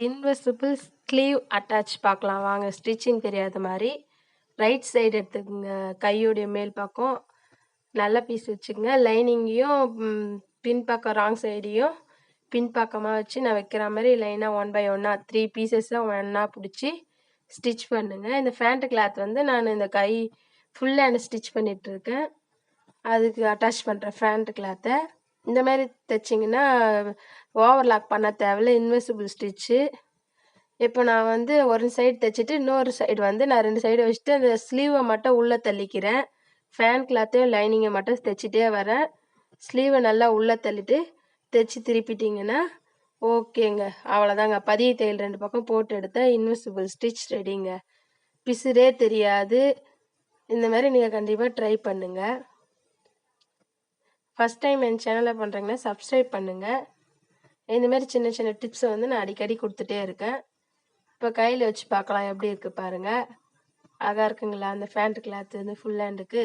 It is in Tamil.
இன்விசிபிள் ஸ்லீவ் அட்டாச் பார்க்கலாம் வாங்க. ஸ்டிச்சிங் தெரியாத மாதிரி ரைட் சைடு எடுத்துக்கோங்க. கையோடைய மேல் பக்கம் நல்ல பீஸ் வச்சுக்கோங்க. லைனிங்கையும் பின்பக்கம் ராங் சைடையும் பின்பக்கமாக வச்சு நான் வைக்கிற மாதிரி லைனாக 1 by 1 3 பீசஸாக ஒன்றா பிடிச்சி ஸ்டிச் பண்ணுங்க. இந்த ஃபேண்ட் கிளாத் வந்து நான் இந்த கை ஃபுல் ஹேண்ட் ஸ்டிச் பண்ணிகிட்ருக்கேன். அதுக்கு அட்டாச் பண்ணுறேன் ஃபேண்ட் கிளாத்தை. இந்த மாதிரி தைச்சிங்கன்னா ஓவர்லாக் பண்ண தேவையில்ல. Invisible stitch. இப்போ நான் வந்து ஒரு சைடு தைச்சிட்டு இன்னொரு சைடு வந்து நான் 2 சைடு வச்சுட்டு அந்த ஸ்லீவை மட்டும் உள்ளே தள்ளிக்கிறேன். ஃபேன் கிளாத்தையும் லைனிங்கை மட்டும் தைச்சிட்டே வரேன். ஸ்லீவை நல்லா உள்ளே தள்ளிட்டு தைச்சி திருப்பிட்டிங்கன்னா ஓகேங்க. அவ்வளோதாங்க. பதிய தையல் 2 பக்கம் போட்டு எடுத்தேன். Invisible stitch ரெடிங்க. பிசுறே தெரியாது. இந்த மாதிரி நீங்கள் கண்டிப்பாக ட்ரை பண்ணுங்கள். ஃபஸ்ட் டைம் என் சேனலை பண்ணுறீங்கன்னா சப்ஸ்கிரைப் பண்ணுங்கள். இந்த மாதிரி சின்ன சின்ன டிப்ஸை வந்து நான் அடிக்கடி கொடுத்துட்டே இருக்கேன். இப்போ கையில் வச்சு பார்க்கலாம் எப்படி இருக்குது பாருங்கள். அழகாக இருக்குங்களா அந்த ஃபேண்ட் கிளாத்து வந்து ஃபுல் ஹேண்டுக்கு.